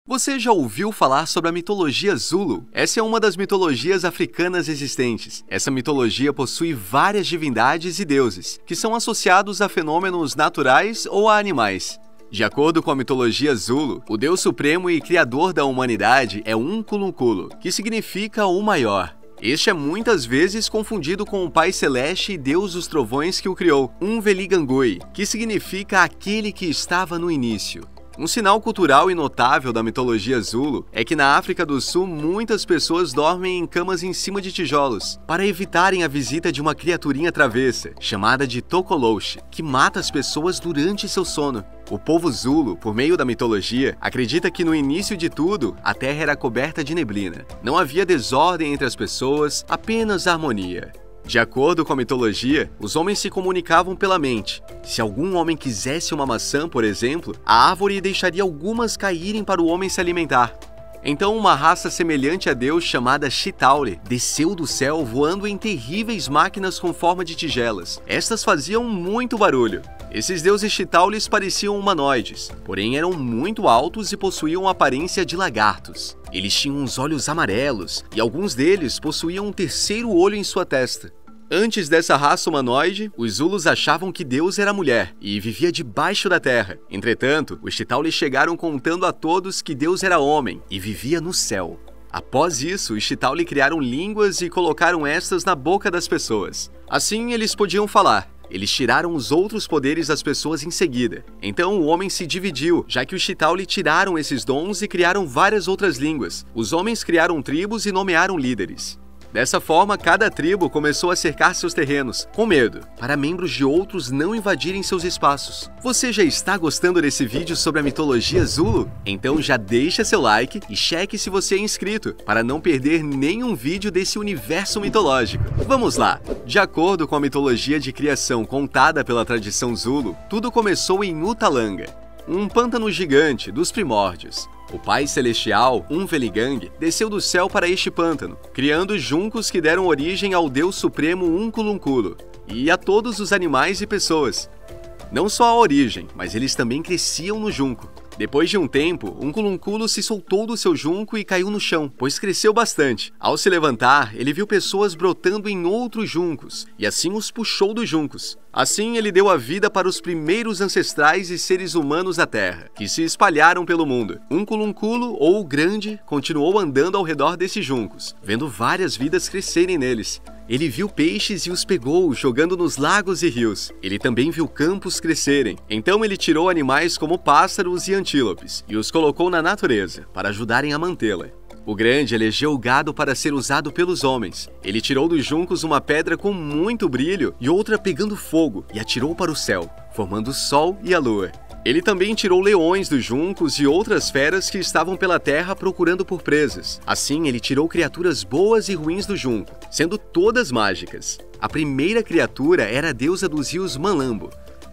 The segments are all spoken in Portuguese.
Você já ouviu falar sobre a mitologia Zulu? Essa é uma das mitologias africanas existentes. Essa mitologia possui várias divindades e deuses, que são associados a fenômenos naturais ou a animais. De acordo com a mitologia Zulu, o deus supremo e criador da humanidade é Nkulunkulu, que significa o maior. Este é muitas vezes confundido com o Pai Celeste e Deus dos Trovões que o criou, Umveligangui, que significa aquele que estava no início. Um sinal cultural e notável da mitologia Zulu é que na África do Sul muitas pessoas dormem em camas em cima de tijolos, para evitarem a visita de uma criaturinha travessa, chamada de Tokoloshe, que mata as pessoas durante seu sono. O povo Zulu, por meio da mitologia, acredita que no início de tudo, a terra era coberta de neblina. Não havia desordem entre as pessoas, apenas harmonia. De acordo com a mitologia, os homens se comunicavam pela mente. Se algum homem quisesse uma maçã, por exemplo, a árvore deixaria algumas caírem para o homem se alimentar. Então uma raça semelhante a Deus chamada Chitauri desceu do céu voando em terríveis máquinas com forma de tigelas. Estas faziam muito barulho. Esses deuses Chitauris pareciam humanoides, porém eram muito altos e possuíam a aparência de lagartos. Eles tinham uns olhos amarelos e alguns deles possuíam um terceiro olho em sua testa. Antes dessa raça humanoide, os Zulus achavam que Deus era mulher e vivia debaixo da terra. Entretanto, os Chitauris chegaram contando a todos que Deus era homem e vivia no céu. Após isso, os Chitauri criaram línguas e colocaram estas na boca das pessoas. Assim, eles podiam falar. Eles tiraram os outros poderes das pessoas em seguida. Então o homem se dividiu, já que os Chitauri tiraram esses dons e criaram várias outras línguas. Os homens criaram tribos e nomearam líderes. Dessa forma, cada tribo começou a cercar seus terrenos, com medo, para membros de outros não invadirem seus espaços. Você já está gostando desse vídeo sobre a mitologia Zulu? Então já deixa seu like e cheque se você é inscrito, para não perder nenhum vídeo desse universo mitológico. Vamos lá! De acordo com a mitologia de criação contada pela tradição Zulu, tudo começou em Utalanga, um pântano gigante dos primórdios. O Pai Celestial, Umveligang, desceu do céu para este pântano, criando juncos que deram origem ao Deus Supremo Nkulunkulu e a todos os animais e pessoas. Não só a origem, mas eles também cresciam no junco. Depois de um tempo, Nkulunkulu se soltou do seu junco e caiu no chão, pois cresceu bastante. Ao se levantar, ele viu pessoas brotando em outros juncos, e assim os puxou dos juncos. Assim, ele deu a vida para os primeiros ancestrais e seres humanos da Terra, que se espalharam pelo mundo. Nkulunkulu, ou o Grande, continuou andando ao redor desses juncos, vendo várias vidas crescerem neles. Ele viu peixes e os pegou, jogando nos lagos e rios. Ele também viu campos crescerem. Então ele tirou animais como pássaros e antílopes e os colocou na natureza, para ajudarem a mantê-la. O Grande elegeu o gado para ser usado pelos homens. Ele tirou dos juncos uma pedra com muito brilho e outra pegando fogo e atirou para o céu, formando o sol e a lua. Ele também tirou leões dos juncos e outras feras que estavam pela terra procurando por presas. Assim, ele tirou criaturas boas e ruins do junco, sendo todas mágicas. A primeira criatura era a deusa dos rios Manlambo.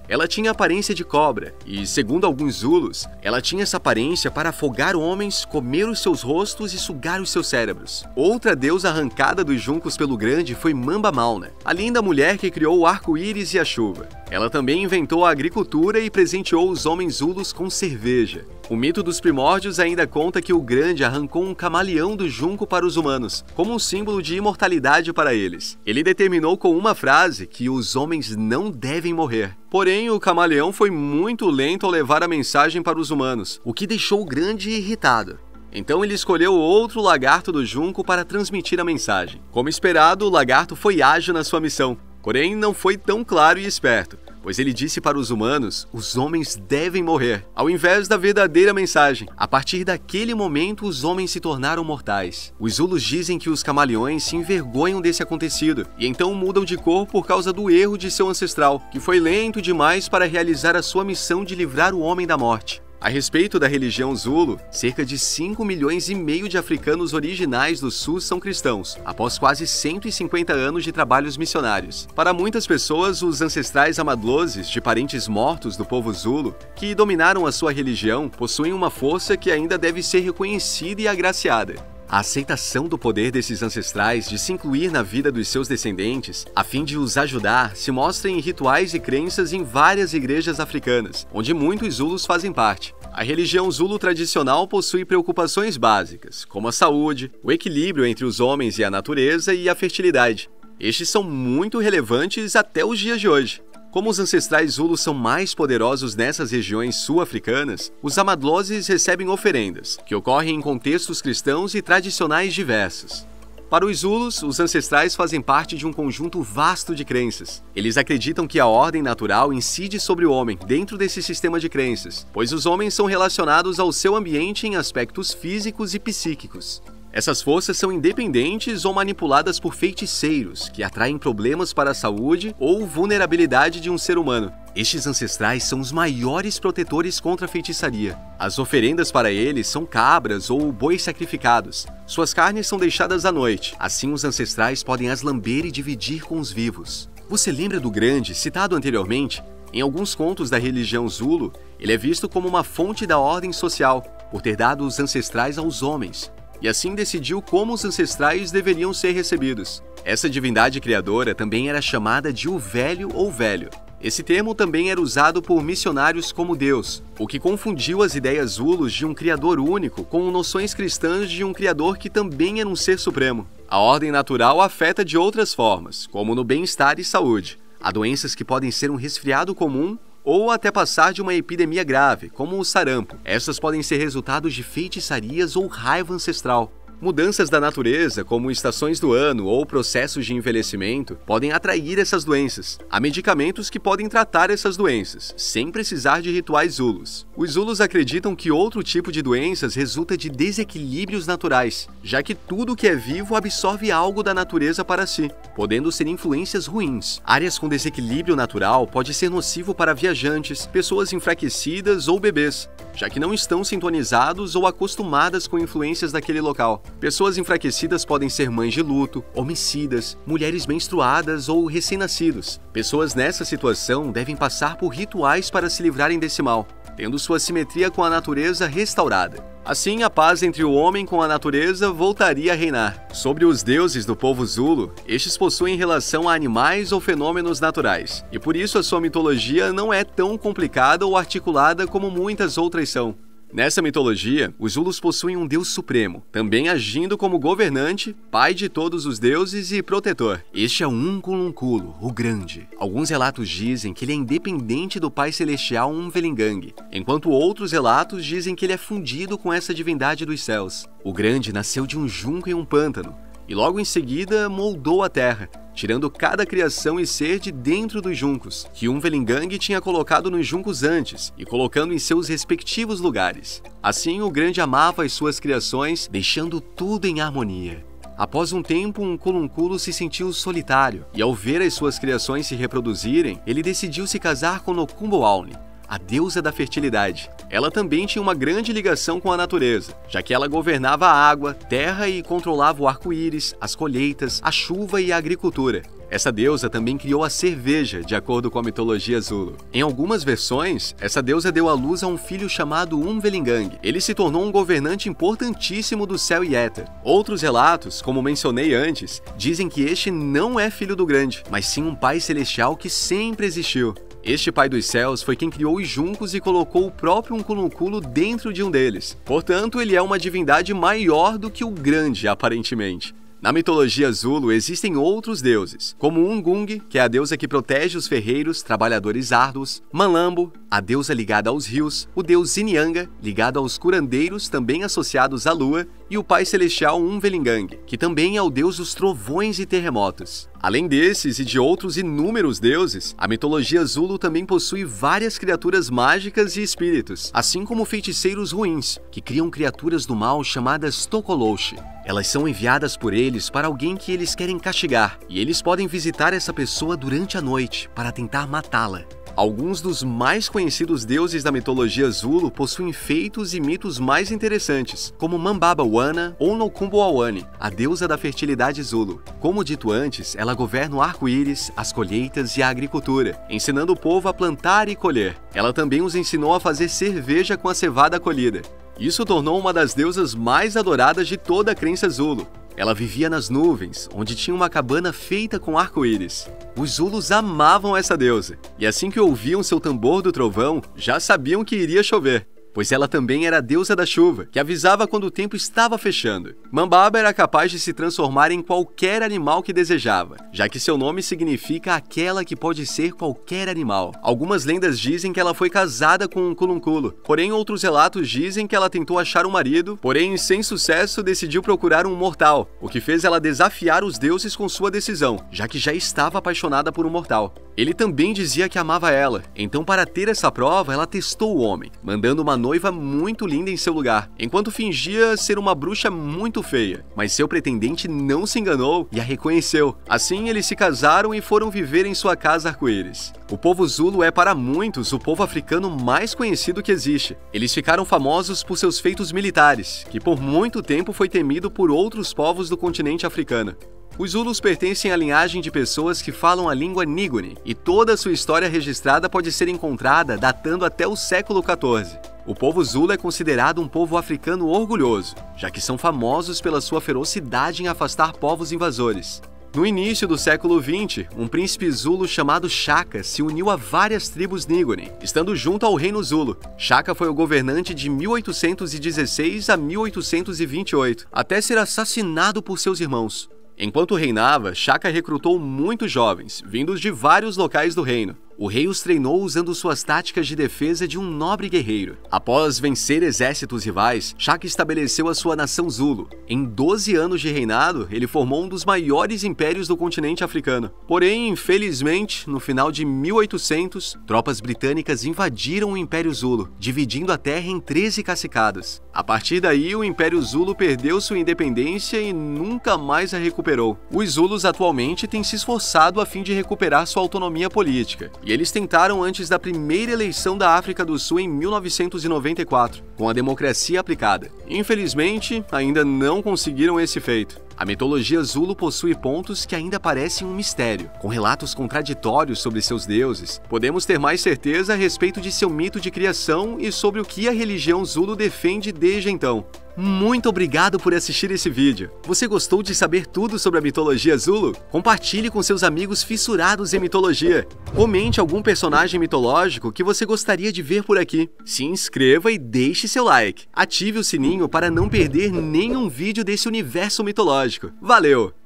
Ela tinha aparência de cobra e, segundo alguns Zulus, ela tinha essa aparência para afogar homens, comer os seus rostos e sugar os seus cérebros. Outra deusa arrancada dos juncos pelo Grande foi Mamba Mauna, a linda mulher que criou o arco-íris e a chuva. Ela também inventou a agricultura e presenteou os homens Zulus com cerveja. O mito dos primórdios ainda conta que o Grande arrancou um camaleão do junco para os humanos, como um símbolo de imortalidade para eles. Ele determinou com uma frase que os homens não devem morrer. Porém, o camaleão foi muito lento ao levar a mensagem para os humanos, o que deixou o Grande irritado. Então ele escolheu outro lagarto do junco para transmitir a mensagem. Como esperado, o lagarto foi ágil na sua missão, porém não foi tão claro e esperto, pois ele disse para os humanos, os homens devem morrer, ao invés da verdadeira mensagem. A partir daquele momento, os homens se tornaram mortais. Os Zulus dizem que os camaleões se envergonham desse acontecido, e então mudam de cor por causa do erro de seu ancestral, que foi lento demais para realizar a sua missão de livrar o homem da morte. A respeito da religião Zulu, cerca de 5 milhões e meio de africanos originais do sul são cristãos, após quase 150 anos de trabalhos missionários. Para muitas pessoas, os ancestrais amadlozes de parentes mortos do povo Zulu, que dominaram a sua religião, possuem uma força que ainda deve ser reconhecida e agraciada. A aceitação do poder desses ancestrais de se incluir na vida dos seus descendentes, a fim de os ajudar, se mostra em rituais e crenças em várias igrejas africanas, onde muitos Zulus fazem parte. A religião Zulu tradicional possui preocupações básicas, como a saúde, o equilíbrio entre os homens e a natureza e a fertilidade. Estes são muito relevantes até os dias de hoje. Como os ancestrais Zulus são mais poderosos nessas regiões sul-africanas, os amadlozes recebem oferendas, que ocorrem em contextos cristãos e tradicionais diversos. Para os Zulus, os ancestrais fazem parte de um conjunto vasto de crenças. Eles acreditam que a ordem natural incide sobre o homem dentro desse sistema de crenças, pois os homens são relacionados ao seu ambiente em aspectos físicos e psíquicos. Essas forças são independentes ou manipuladas por feiticeiros, que atraem problemas para a saúde ou vulnerabilidade de um ser humano. Estes ancestrais são os maiores protetores contra a feitiçaria. As oferendas para eles são cabras ou bois sacrificados. Suas carnes são deixadas à noite, assim os ancestrais podem as lamber e dividir com os vivos. Você lembra do Grande, citado anteriormente? Em alguns contos da religião Zulu, ele é visto como uma fonte da ordem social, por ter dado os ancestrais aos homens, e assim decidiu como os ancestrais deveriam ser recebidos. Essa divindade criadora também era chamada de o Velho ou Velho. Esse termo também era usado por missionários como Deus, o que confundiu as ideias Zulus de um criador único com noções cristãs de um criador que também era um ser supremo. A ordem natural afeta de outras formas, como no bem-estar e saúde. Há doenças que podem ser um resfriado comum ou até passar de uma epidemia grave, como o sarampo. Essas podem ser resultados de feitiçarias ou raiva ancestral. Mudanças da natureza, como estações do ano ou processos de envelhecimento, podem atrair essas doenças. Há medicamentos que podem tratar essas doenças, sem precisar de rituais Zulus. Os Zulus acreditam que outro tipo de doenças resulta de desequilíbrios naturais, já que tudo que é vivo absorve algo da natureza para si, podendo ser influências ruins. Áreas com desequilíbrio natural pode ser nocivo para viajantes, pessoas enfraquecidas ou bebês, já que não estão sintonizados ou acostumadas com influências daquele local. Pessoas enfraquecidas podem ser mães de luto, homicidas, mulheres menstruadas ou recém-nascidos. Pessoas nessa situação devem passar por rituais para se livrarem desse mal, tendo sua simetria com a natureza restaurada. Assim, a paz entre o homem com a natureza voltaria a reinar. Sobre os deuses do povo Zulu, estes possuem relação a animais ou fenômenos naturais, e por isso a sua mitologia não é tão complicada ou articulada como muitas outras são. Nessa mitologia, os Zulus possuem um deus supremo, também agindo como governante, pai de todos os deuses e protetor. Este é Unkulunkulu, o Grande. Alguns relatos dizem que ele é independente do pai celestial Umvelingangi, enquanto outros relatos dizem que ele é fundido com essa divindade dos céus. O Grande nasceu de um junco em um pântano, e logo em seguida moldou a terra, tirando cada criação e ser de dentro dos juncos, que Umvelingangi tinha colocado nos juncos antes e colocando em seus respectivos lugares. Assim, o Grande amava as suas criações, deixando tudo em harmonia. Após um tempo, Unkulunkulu se sentiu solitário, e ao ver as suas criações se reproduzirem, ele decidiu se casar com Nokumboalni, a deusa da fertilidade. Ela também tinha uma grande ligação com a natureza, já que ela governava a água, terra e controlava o arco-íris, as colheitas, a chuva e a agricultura. Essa deusa também criou a cerveja, de acordo com a mitologia Zulu. Em algumas versões, essa deusa deu à luz a um filho chamado Umvelingangi. Ele se tornou um governante importantíssimo do céu e éter. Outros relatos, como mencionei antes, dizem que este não é filho do Grande, mas sim um pai celestial que sempre existiu. Este pai dos céus foi quem criou os juncos e colocou o próprio Unkulunkulu dentro de um deles. Portanto, ele é uma divindade maior do que o Grande, aparentemente. Na mitologia Zulu existem outros deuses, como Ungung, que é a deusa que protege os ferreiros, trabalhadores árduos, Malambo, a deusa ligada aos rios, o deus Inyanga, ligado aos curandeiros, também associados à lua, e o pai celestial Umvelingangi, que também é o deus dos trovões e terremotos. Além desses e de outros inúmeros deuses, a mitologia Zulu também possui várias criaturas mágicas e espíritos, assim como feiticeiros ruins, que criam criaturas do mal chamadas Tokoloshe. Elas são enviadas por eles para alguém que eles querem castigar, e eles podem visitar essa pessoa durante a noite para tentar matá-la. Alguns dos mais conhecidos deuses da mitologia Zulu possuem feitos e mitos mais interessantes, como Mambabawana ou Nokumboawani, a deusa da fertilidade Zulu. Como dito antes, ela governa o arco-íris, as colheitas e a agricultura, ensinando o povo a plantar e colher. Ela também os ensinou a fazer cerveja com a cevada colhida. Isso tornou uma das deusas mais adoradas de toda a crença Zulu. Ela vivia nas nuvens, onde tinha uma cabana feita com arco-íris. Os Zulus amavam essa deusa, e assim que ouviam seu tambor do trovão, já sabiam que iria chover. pois ela também era a deusa da chuva, que avisava quando o tempo estava fechando. Mambaba era capaz de se transformar em qualquer animal que desejava, já que seu nome significa aquela que pode ser qualquer animal. Algumas lendas dizem que ela foi casada com um culunculo, porém outros relatos dizem que ela tentou achar um marido, porém sem sucesso decidiu procurar um mortal, o que fez ela desafiar os deuses com sua decisão, já que já estava apaixonada por um mortal. Ele também dizia que amava ela, então para ter essa prova ela testou o homem, mandando uma noiva muito linda em seu lugar, enquanto fingia ser uma bruxa muito feia, mas seu pretendente não se enganou e a reconheceu. Assim eles se casaram e foram viver em sua casa arco-íris. O povo Zulu é para muitos o povo africano mais conhecido que existe. Eles ficaram famosos por seus feitos militares, que por muito tempo foi temido por outros povos do continente africano. Os Zulus pertencem à linhagem de pessoas que falam a língua Nguni, e toda a sua história registrada pode ser encontrada datando até o século XIV. O povo Zulu é considerado um povo africano orgulhoso, já que são famosos pela sua ferocidade em afastar povos invasores. No início do século XX, um príncipe Zulu chamado Shaka se uniu a várias tribos Nguni, estando junto ao reino Zulu. Shaka foi o governante de 1816 a 1828, até ser assassinado por seus irmãos. Enquanto reinava, Shaka recrutou muitos jovens, vindos de vários locais do reino. O rei os treinou usando suas táticas de defesa de um nobre guerreiro. Após vencer exércitos rivais, Shaka estabeleceu a sua nação Zulu. Em 12 anos de reinado, ele formou um dos maiores impérios do continente africano. Porém, infelizmente, no final de 1800, tropas britânicas invadiram o Império Zulu, dividindo a terra em 13 cacicadas. A partir daí, o Império Zulu perdeu sua independência e nunca mais a recuperou. Os Zulus atualmente têm se esforçado a fim de recuperar sua autonomia política. E eles tentaram antes da primeira eleição da África do Sul em 1994, com a democracia aplicada. Infelizmente, ainda não conseguiram esse feito. A mitologia Zulu possui pontos que ainda parecem um mistério, com relatos contraditórios sobre seus deuses. Podemos ter mais certeza a respeito de seu mito de criação e sobre o que a religião Zulu defende desde então. Muito obrigado por assistir esse vídeo. Você gostou de saber tudo sobre a mitologia Zulu? Compartilhe com seus amigos fissurados em mitologia. Comente algum personagem mitológico que você gostaria de ver por aqui. Se inscreva e deixe seu like. Ative o sininho para não perder nenhum vídeo desse universo mitológico. Valeu!